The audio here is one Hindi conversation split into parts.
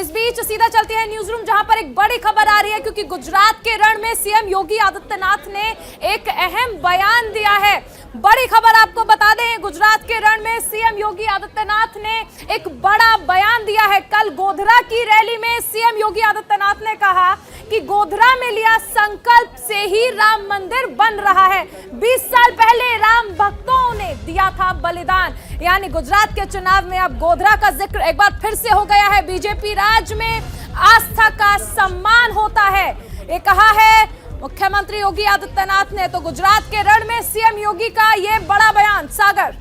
इस बीच सीधा चलते हैं न्यूज रूम, जहां पर एक बड़ी खबर आ रही है, क्योंकि गुजरात के रण में सीएम योगी आदित्यनाथ ने एक अहम बयान दिया है। बड़ी खबर आपको बता दें, गुजरात के रण में सीएम योगी आदित्यनाथ ने एक बड़ा बयान दिया है। कल गोधरा की रैली में सीएम योगी आदित्यनाथ ने कहा कि गोधरा में लिया संकल्प से ही राम मंदिर बन रहा है। 20 साल पहले राम भक्तों ने दिया था बलिदान। यानी गुजरात के चुनाव में अब गोधरा का जिक्र एक बार फिर से हो गया है। बीजेपी राज में आस्था का सम्मान होता है, ये कहा है मुख्यमंत्री योगी आदित्यनाथ ने। तो गुजरात के रण में सीएम योगी का ये बड़ा बयान। सागर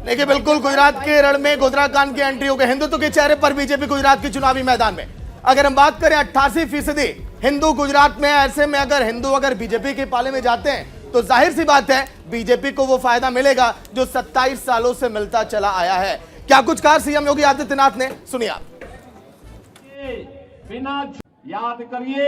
देखिए, बिल्कुल गुजरात के रण में गोधरा कांड की एंट्री हो गई। हिंदुत्व के चेहरे पर बीजेपी गुजरात के चुनावी मैदान में। अगर हम बात करें 88% हिंदू गुजरात में, ऐसे में अगर हिंदू बीजेपी के पाले में जाते हैं तो जाहिर सी बात है बीजेपी को वो फायदा मिलेगा जो 27 सालों से मिलता चला आया है। क्या कुछ कहा सीएम योगी आदित्यनाथ ने, सुनिए आप। बिना याद करिए,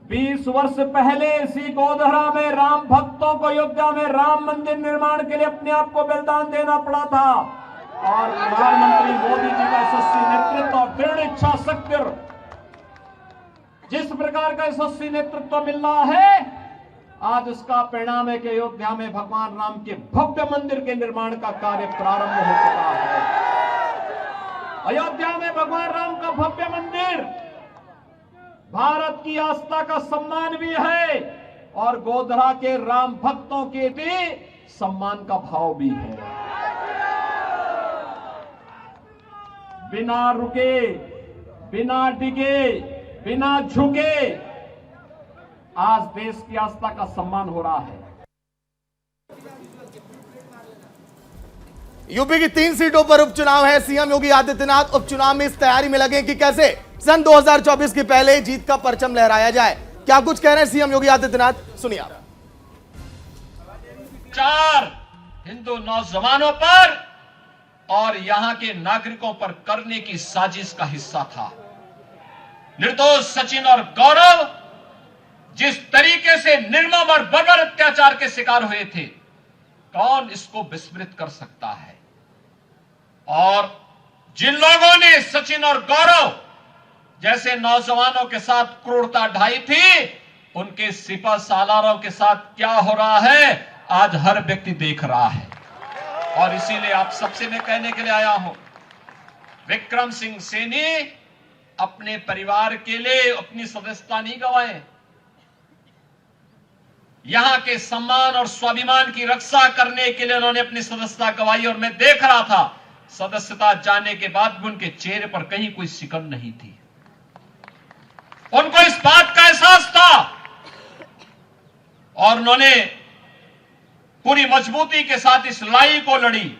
20 वर्ष पहले इसी गोधरा में राम भक्तों को अयोध्या में राम मंदिर निर्माण के लिए अपने आप को बलिदान देना पड़ा था। और प्रधानमंत्री मोदी जी का यशस्वी नेतृत्व और दृढ़ इच्छा शक्ति, जिस प्रकार का यशस्वी नेतृत्व मिल रहा है, आज उसका परिणाम है कि अयोध्या में भगवान राम के भव्य मंदिर के निर्माण का कार्य प्रारंभ हो चुका है। अयोध्या में भगवान राम का भव्य मंदिर भारत की आस्था का सम्मान भी है और गोधरा के राम भक्तों के भी सम्मान का भाव भी है। बिना रुके, बिना डिगे, बिना झुके आज देश की आस्था का सम्मान हो रहा है। यूपी की 3 सीटों पर उपचुनाव है। सीएम योगी आदित्यनाथ उपचुनाव में इस तैयारी में लगे कि कैसे सन 2024 के पहले जीत का परचम लहराया जाए। क्या कुछ कह रहे हैं सीएम योगी आदित्यनाथ, सुनिए आप। 4 हिंदू नौजवानों पर और यहां के नागरिकों पर करने की साजिश का हिस्सा था। निर्दोष सचिन और गौरव जिस तरीके से निर्मम और बर्बर अत्याचार के शिकार हुए थे, कौन इसको विस्मृत कर सकता है। और जिन लोगों ने सचिन और गौरव जैसे नौजवानों के साथ क्रूरता ढाई थी, उनके सिपह सालारों के साथ क्या हो रहा है आज हर व्यक्ति देख रहा है। और इसीलिए आप सबसे मैं कहने के लिए आया हूं, विक्रम सिंह सैनी अपने परिवार के लिए अपनी सदस्यता नहीं गंवाए। यहां के सम्मान और स्वाभिमान की रक्षा करने के लिए उन्होंने अपनी सदस्यता गंवाई। और मैं देख रहा था सदस्यता जाने के बाद भी उनके चेहरे पर कहीं कोई सिकन नहीं थी। उनको इस बात का एहसास था और उन्होंने पूरी मजबूती के साथ इस लड़ाई को लड़ी।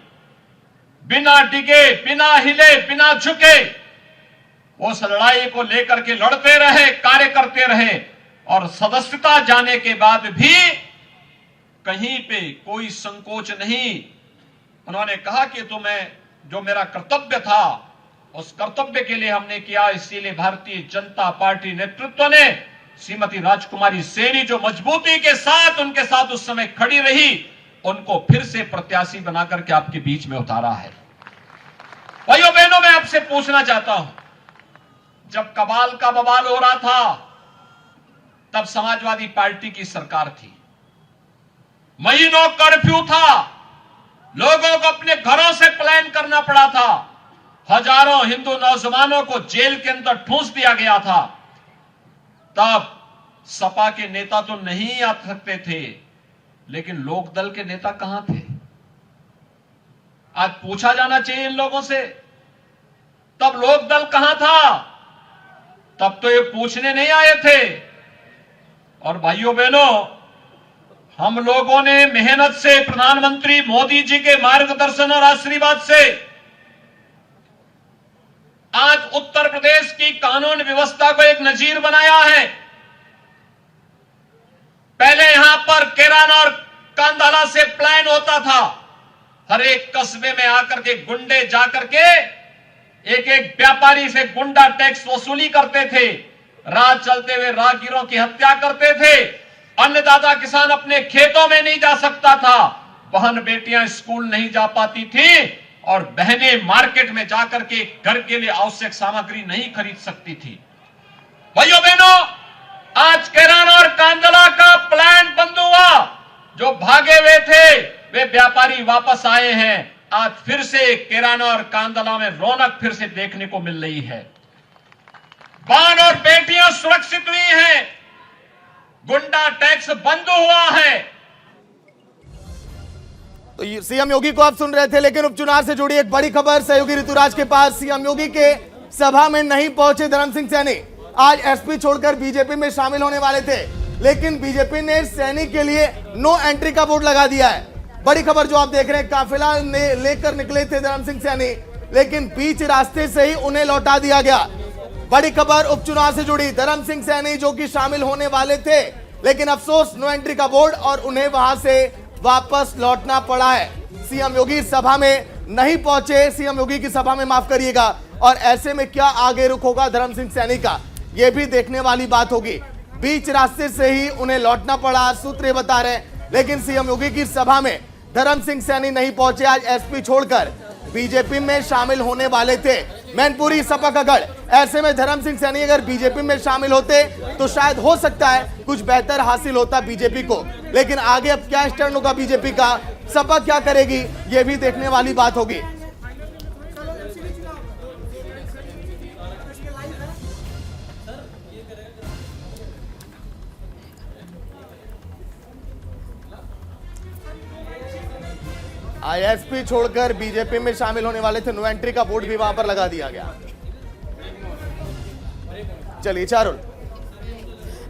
बिना डिगे, बिना हिले, बिना झुके वो उस लड़ाई को लेकर के लड़ते रहे, कार्य करते रहे। और सदस्यता जाने के बाद भी कहीं पे कोई संकोच नहीं। उन्होंने कहा कि जो मेरा कर्तव्य था उस कर्तव्य के लिए हमने किया। इसीलिए भारतीय जनता पार्टी नेतृत्व ने श्रीमती राजकुमारी सैनी जो मजबूती के साथ उनके साथ उस समय खड़ी रही, उनको फिर से प्रत्याशी बनाकर के आपके बीच में उतारा है। भाइयों बहनों, मैं आपसे पूछना चाहता हूं, जब कबाल का बवाल हो रहा था तब समाजवादी पार्टी की सरकार थी। महीनों कर्फ्यू था, लोगों को अपने घरों से पलायन करना पड़ा था। हजारों हिंदू नौजवानों को जेल के अंदर ठूंस दिया गया था। तब सपा के नेता तो नहीं आ सकते थे, लेकिन लोकदल के नेता कहां थे? आज पूछा जाना चाहिए इन लोगों से, तब लोकदल कहां था? तब तो ये पूछने नहीं आए थे। और भाइयों बहनों, हम लोगों ने मेहनत से प्रधानमंत्री मोदी जी के मार्गदर्शन और आशीर्वाद से आज उत्तर प्रदेश की कानून व्यवस्था को एक नजीर बनाया है। पहले यहां पर केरान और कांधाला से प्लान होता था। हर एक कस्बे में आकर के गुंडे जाकर के एक एक व्यापारी से गुंडा टैक्स वसूली करते थे। राह चलते हुए राहगीरों की हत्या करते थे। अन्नदाता किसान अपने खेतों में नहीं जा सकता था। बहन बेटियां स्कूल नहीं जा पाती थी और बहनें मार्केट में जाकर के घर के लिए आवश्यक सामग्री नहीं खरीद सकती थी। भाइयों बहनों, आज कैराना और कांदला का प्लांट बंद हुआ। जो भागे हुए थे वे व्यापारी वापस आए हैं। आज फिर से कैराना और कांदला में रौनक फिर से देखने को मिल रही है। बान और बेटियां सुरक्षित हुई हैं। गुंडा टैक्स बंद हुआ है। तो सीएम योगी को आप सुन रहे थे, लेकिन उपचुनाव से जुड़ी एक बड़ी खबर सहयोगी ऋतुराज के पास। सीएम योगी के सभा में नहीं पहुंचे धर्म सिंह सैनी। आज एसपी छोड़कर बीजेपी में शामिल होने वाले थे, लेकिन बीजेपी ने सैनी के लिए नो एंट्री का बोर्ड लगा दिया है। बड़ी खबर जो आप देख रहे हैं, काफिला ने लेकर निकले थे धर्म सिंह सैनी, लेकिन बीच रास्ते से ही उन्हें लौटा दिया गया। बड़ी खबर उपचुनाव से जुड़ी, धर्म सिंह सैनी जो कि शामिल होने वाले थे, लेकिन अफसोस नो एंट्री का बोर्ड और उन्हें वहां से वापस लौटना पड़ा है। सीएम योगी सभा में नहीं पहुंचे, सीएम योगी की सभा में माफ करिएगा, और ऐसे में क्या आगे रुख होगा धर्म सिंह सैनी का, यह भी देखने वाली बात होगी। बीच रास्ते से ही उन्हें लौटना पड़ा, सूत्र ये बता रहे हैं। लेकिन सीएम योगी की सभा में धर्म सिंह सैनी नहीं पहुंचे। आज एसपी छोड़कर बीजेपी में शामिल होने वाले थे मैनपुरी सपा का गढ़। ऐसे में धर्म सिंह सैनी अगर बीजेपी में शामिल होते तो शायद हो सकता है कुछ बेहतर हासिल होता बीजेपी को, लेकिन आगे अब क्या स्टैंड होगा बीजेपी का, सपा क्या करेगी, यह भी देखने वाली बात होगी। आईएसपी छोड़कर बीजेपी में शामिल होने वाले थे, नो एंट्री का बोर्ड भी वहां पर लगा दिया गया। चलिए चारुल।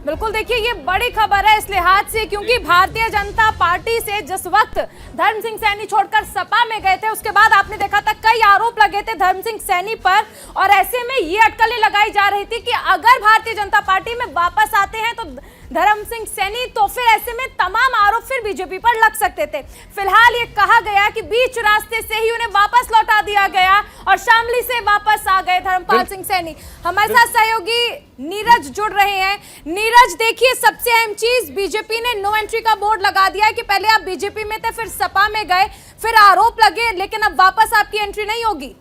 बिल्कुल, देखिए ये बड़ी खबर है इस लिहाज से क्योंकि भारतीय जनता पार्टी से जिस वक्त धर्म सिंह सैनी छोड़कर सपा में गए थे, उसके बाद आपने देखा था कई आरोप लगे थे धर्म सिंह सैनी पर, और ऐसे में ये अटकलें लगाई जा रही थी कि अगर भारतीय जनता पार्टी में वापस आते हैं तो धर्म सिंह सैनी, तो फिर ऐसे में तमाम आरोप फिर बीजेपी पर लग सकते थे। फिलहाल ये कहा गया कि बीच रास्ते से ही उन्हें वापस लौटा दिया गया और शामली से वापस आ गए धर्मपाल सिंह सैनी। हमारे साथ सहयोगी नीरज जुड़ रहे हैं। नीरज, देखिए सबसे अहम चीज, बीजेपी ने नो एंट्री का बोर्ड लगा दिया है कि पहले आप बीजेपी में थे, फिर सपा में गए, फिर आरोप लगे, लेकिन अब वापस आपकी एंट्री नहीं होगी।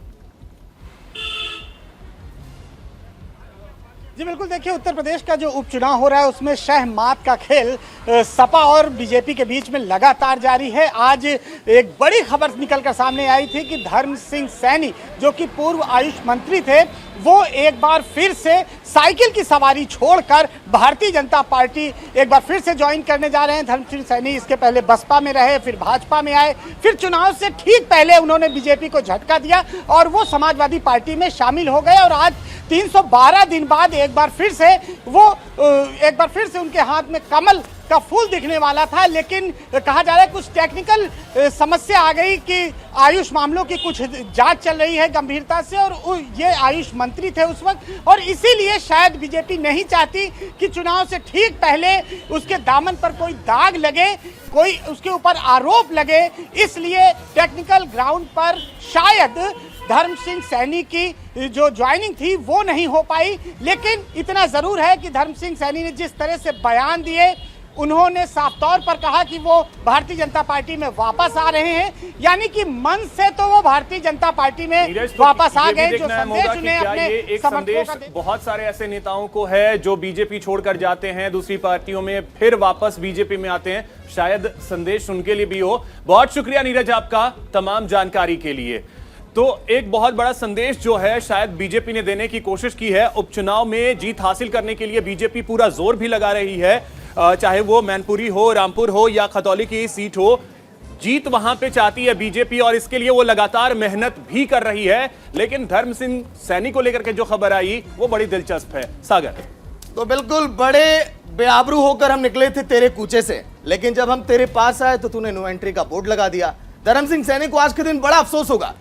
जी बिल्कुल, देखिए उत्तर प्रदेश का जो उपचुनाव हो रहा है उसमें शह मात का खेल सपा और बीजेपी के बीच में लगातार जारी है। आज एक बड़ी खबर निकलकर सामने आई थी कि धर्म सिंह सैनी जो कि पूर्व आयुष मंत्री थे, वो एक बार फिर से साइकिल की सवारी छोड़कर भारतीय जनता पार्टी एक बार फिर से ज्वाइन करने जा रहे हैं। धर्म सिंह सैनी इसके पहले बसपा में रहे, फिर भाजपा में आए, फिर चुनाव से ठीक पहले उन्होंने बीजेपी को झटका दिया और वो समाजवादी पार्टी में शामिल हो गए। और आज 312 दिन बाद एक बार फिर से उनके हाथ में कमल का फूल दिखने वाला था, लेकिन कहा जा रहा है कुछ टेक्निकल समस्या आ गई कि आयुष मामलों की कुछ जांच चल रही है गंभीरता से, और ये आयुष मंत्री थे उस वक्त, और इसीलिए शायद बीजेपी नहीं चाहती कि चुनाव से ठीक पहले उसके दामन पर कोई दाग लगे, कोई उसके ऊपर आरोप लगे। इसलिए टेक्निकल ग्राउंड पर शायद धर्म सिंह सैनी की जो ज्वाइनिंग थी वो नहीं हो पाई। लेकिन इतना जरूर है कि धर्म सिंह सैनी ने जिस तरह से बयान दिए, उन्होंने साफ तौर पर कहा कि वो भारतीय जनता पार्टी में वापस आ रहे हैं, यानी कि मन से तो वो भारतीय जनता पार्टी में वापस आ गए। जो संदेश उन्हें अपने संदेश बहुत सारे ऐसे नेताओं को है जो बीजेपी छोड़कर जाते हैं दूसरी पार्टियों में, फिर वापस बीजेपी में आते हैं, शायद संदेश उनके लिए भी हो। बहुत शुक्रिया नीरज आपका तमाम जानकारी के लिए। तो एक बहुत बड़ा संदेश जो है शायद बीजेपी ने देने की कोशिश की है। उपचुनाव में जीत हासिल करने के लिए बीजेपी पूरा जोर भी लगा रही है, चाहे वो मैनपुरी हो, रामपुर हो या खतौली की सीट हो, जीत वहां पे चाहती है बीजेपी और इसके लिए वो लगातार मेहनत भी कर रही है। लेकिन धर्म सिंह सैनी को लेकर के जो खबर आई वो बड़ी दिलचस्प है। सागर, तो बिल्कुल बड़े बेआबरू होकर हम निकले थे तेरे कूचे से, लेकिन जब हम तेरे पास आए तो तूने नो एंट्री का बोर्ड लगा दिया। धर्म सिंह सैनी को आज के दिन बड़ा अफसोस होगा